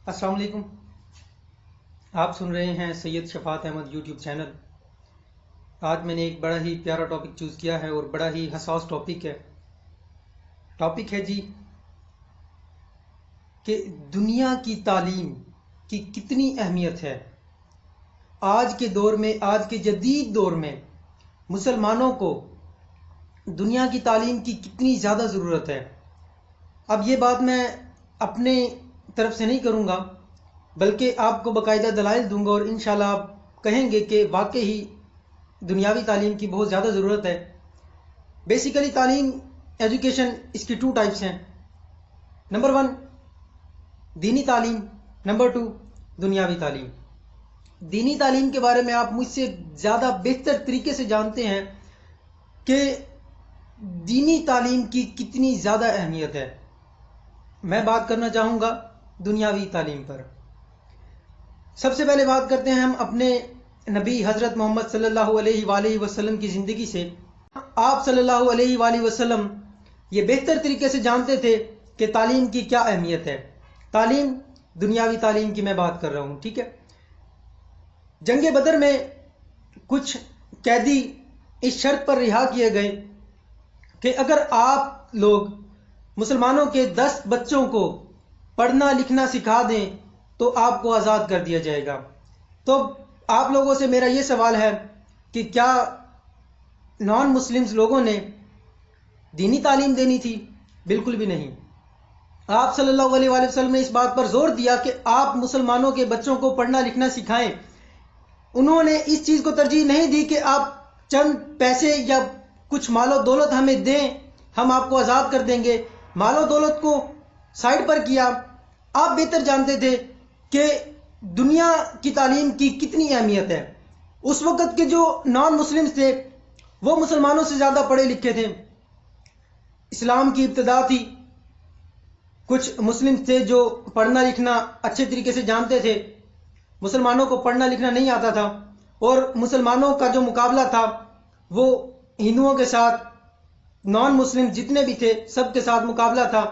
अस्सलाम वालेकुम। आप सुन रहे हैं सैयद शफात अहमद यूट्यूब चैनल। आज मैंने एक बड़ा ही प्यारा टॉपिक चूज़ किया है और बड़ा ही हसास टॉपिक है। टॉपिक है जी कि दुनिया की तालीम की कितनी अहमियत है। आज के दौर में, आज के जदीद दौर में मुसलमानों को दुनिया की तालीम की कितनी ज़्यादा ज़रूरत है। अब ये बात मैं अपने तरफ से नहीं करूँगा, बल्कि आपको बाकायदा दलाइल दूंगा और इंशाल्लाह आप कहेंगे कि वाकई ही दुनियावी तालीम की बहुत ज़्यादा ज़रूरत है। बेसिकली तालीम, एजुकेशन, इसकी 2 टाइप्स हैं। नंबर 1 दीनी तालीम, नंबर 2 दुनियावी तालीम। दीनी तालीम के बारे में आप मुझसे ज़्यादा बेहतर तरीके से जानते हैं कि दीनी तालीम की कितनी ज़्यादा अहमियत है। मैं बात करना चाहूँगा दुनियावी तालीम पर। सबसे पहले बात करते हैं हम अपने नबी हज़रत मोहम्मद सल्लल्लाहु अलैहि वसल्लम की ज़िंदगी से। आप सल्लल्लाहु अलैहि वसल्लम ये बेहतर तरीके से जानते थे कि तालीम की क्या अहमियत है। तालीम, दुनियावी तालीम की मैं बात कर रहा हूँ, ठीक है। जंग बदर में कुछ कैदी इस शर्त पर रिहा किए गए कि अगर आप लोग मुसलमानों के 10 बच्चों को पढ़ना लिखना सिखा दें तो आपको आज़ाद कर दिया जाएगा। तो आप लोगों से मेरा ये सवाल है कि क्या नॉन मुस्लिम्स लोगों ने दीनी तालीम देनी थी? बिल्कुल भी नहीं। आप सल्लल्लाहु अलैहि वसल्लम ने इस बात पर जोर दिया कि आप मुसलमानों के बच्चों को पढ़ना लिखना सिखाएं। उन्होंने इस चीज़ को तरजीह नहीं दी कि आप चंद पैसे या कुछ मालो दौलत हमें दें, हम आपको आज़ाद कर देंगे। मालो दौलत को साइड पर किया। आप बेहतर जानते थे कि दुनिया की तालीम की कितनी अहमियत है। उस वक़्त के जो नॉन मुस्लिम्स थे वो मुसलमानों से ज़्यादा पढ़े लिखे थे। इस्लाम की इब्तिदा थी। कुछ मुस्लिम थे जो पढ़ना लिखना अच्छे तरीके से जानते थे। मुसलमानों को पढ़ना लिखना नहीं आता था और मुसलमानों का जो मुकाबला था वो हिंदुओं के साथ, नॉन मुस्लिम जितने भी थे सबके साथ मुकाबला था।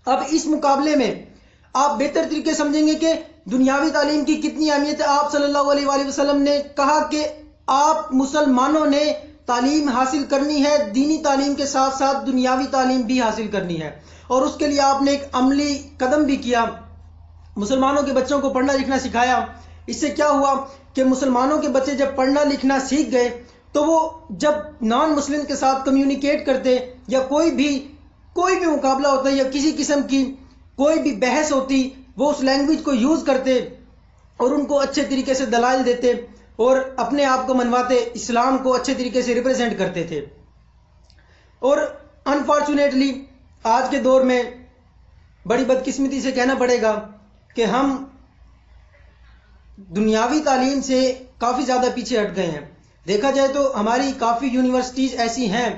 अब इस मुकाबले में आप बेहतर तरीके समझेंगे कि दुनियावी तालीम की कितनी अहमियत है। आप सल्लल्लाहु अलैहि वसल्लम ने कहा कि आप मुसलमानों ने तालीम हासिल करनी है, दीनी तालीम के साथ साथ दुनियावी तालीम भी हासिल करनी है। और उसके लिए आपने एक अमली कदम भी किया, मुसलमानों के बच्चों को पढ़ना लिखना सिखाया। इससे क्या हुआ कि मुसलमानों के बच्चे जब पढ़ना लिखना सीख गए तो वो जब नॉन मुस्लिम के साथ कम्युनिकेट करते या कोई भी मुकाबला होता या किसी किस्म की कोई भी बहस होती, वो उस लैंग्वेज को यूज़ करते और उनको अच्छे तरीके से दलाइल देते और अपने आप को मनवाते, इस्लाम को अच्छे तरीके से रिप्रेजेंट करते थे। और अनफॉर्चुनेटली आज के दौर में बड़ी बदकिस्मती से कहना पड़ेगा कि हम दुनियावी तालीम से काफ़ी ज़्यादा पीछे हट गए हैं। देखा जाए तो हमारी काफ़ी यूनिवर्सिटीज़ ऐसी हैं,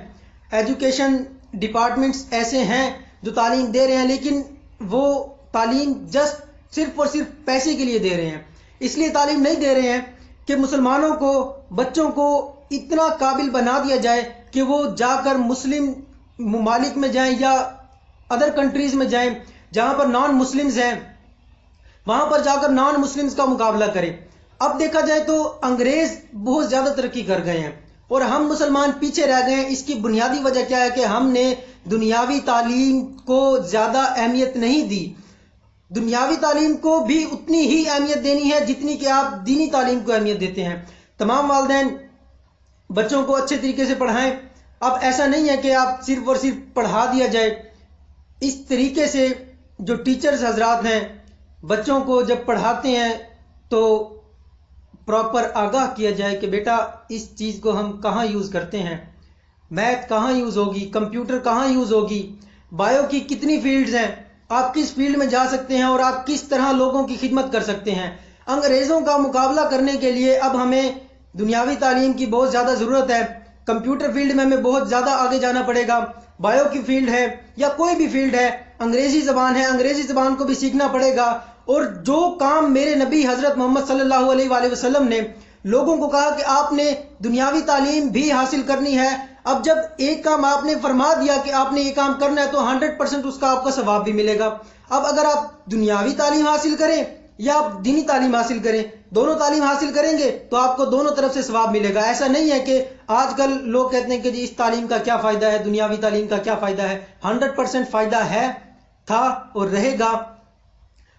एजुकेशन डिपार्टमेंट्स ऐसे हैं जो तालीम दे रहे हैं, लेकिन वो तालीम जस्ट सिर्फ और सिर्फ पैसे के लिए दे रहे हैं। इसलिए तालीम नहीं दे रहे हैं कि मुसलमानों को, बच्चों को इतना काबिल बना दिया जाए कि वो जाकर मुस्लिम ममालिक में जाएं या अदर कंट्रीज़ में जाएं जहां पर नॉन मुस्लिम्स हैं, वहां पर जाकर नॉन मुस्लिम्स का मुकाबला करें। अब देखा जाए तो अंग्रेज बहुत ज़्यादा तरक्की कर गए हैं और हम मुसलमान पीछे रह गए हैं। इसकी बुनियादी वजह क्या है कि हमने दुनियावी तालीम को ज़्यादा अहमियत नहीं दी। दुनियावी तालीम को भी उतनी ही अहमियत देनी है जितनी कि आप दीनी तालीम को अहमियत देते हैं। तमाम वालिदैन बच्चों को अच्छे तरीके से पढ़ाएं। अब ऐसा नहीं है कि आप सिर्फ और सिर्फ पढ़ा दिया जाए। इस तरीके से जो टीचर्स हजरात हैं बच्चों को जब पढ़ाते हैं तो प्रॉपर आगाह किया जाए कि बेटा इस चीज़ को हम कहाँ यूज़ करते हैं, मैथ कहाँ यूज़ होगी, कंप्यूटर कहाँ यूज़ होगी, बायो की कितनी फील्ड्स हैं, आप किस फील्ड में जा सकते हैं और आप किस तरह लोगों की खिदमत कर सकते हैं। अंग्रेज़ों का मुकाबला करने के लिए अब हमें दुनियावी तालीम की बहुत ज़्यादा ज़रूरत है। कंप्यूटर फील्ड में हमें बहुत ज़्यादा आगे जाना पड़ेगा। बायो की फील्ड है या कोई भी फील्ड है, अंग्रेज़ी ज़बान है, अंग्रेज़ी ज़बान को भी सीखना पड़ेगा। और जो काम मेरे नबी हज़रत मोहम्मद सल्लल्लाहु अलैहि वसल्लम ने लोगों को कहा कि आपने दुनियावी तालीम भी हासिल करनी है, اب جب ایک کام آپ نے فرما دیا کہ آپ نے یہ کام کرنا ہے تو 100% اس کا آپ کا ثواب بھی ملے گا۔ اب اگر آپ دنیاوی تعلیم حاصل کریں یا آپ دینی تعلیم حاصل کریں، دونوں تعلیم حاصل کریں گے تو آپ کو دونوں طرف سے ثواب ملے گا۔ ایسا نہیں ہے کہ آج کل لوگ کہتے ہیں کہ جی اس تعلیم کا کیا فائدہ ہے، دنیاوی تعلیم کا کیا فائدہ ہے۔ 100% فائدہ ہے، تھا اور رہے گا۔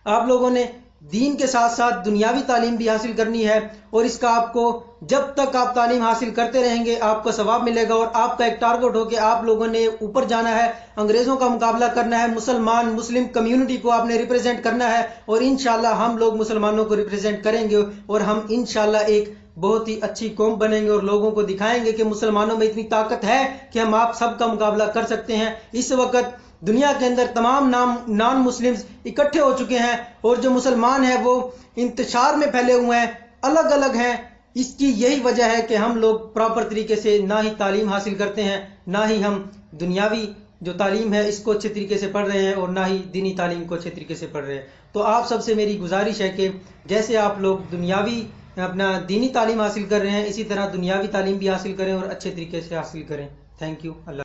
آپ لوگوں نے دین کے ساتھ ساتھ دنیاوی تعلیم بھی حاصل کرنی ہے، اور اس کا آپ کو جب تک آپ تعلیم حاصل کرتے رہیں گے آپ کو ثواب ملے گا، اور آپ کا ایک ٹارگٹ ہو کہ آپ لوگوں نے اوپر جانا ہے، انگریزوں کا مقابلہ کرنا ہے، مسلم کمیونٹی کو آپ نے ریپرزینٹ کرنا ہے، اور انشاءاللہ ہم لوگ مسلمانوں کو ریپرزینٹ کریں گے، اور ہم انشاءاللہ ایک بہت ہی اچھی قوم بنیں گے، اور لوگوں کو دکھائیں گے کہ مسلمانوں میں اتنی طاقت ہے کہ ہم آپ سب کا مقابلہ کر سکتے ہیں۔ اس وقت دنیا کے اندر تمام نان مسلمز اکٹھے ہو چکے ہیں، اور جو مسلمان ہیں وہ انتشار میں پھیلے ہوئے ہیں، الگ الگ ہیں۔ اس کی یہی وجہ ہے کہ ہم لوگ پراپر طریقے سے نہ ہی تعلیم حاصل کرتے ہیں، نہ ہی ہم دنیاوی جو تعلیم ہے اس کو اچھے طریقے سے پڑھ رہے ہیں، اور نہ ہی دینی تعلیم کو اچھے طریقے سے پڑھ رہے ہیں۔ تو آپ سب سے میری گزارش ہے کہ جیسے آپ لوگ دنیاوی اپنا دینی تعلیم حاصل کر رہے ہیں، اسی طرح دنیاوی تعلیم بھی حاصل کریں اور اچھے طریقے سے حاصل کریں۔ Thank you. اللہ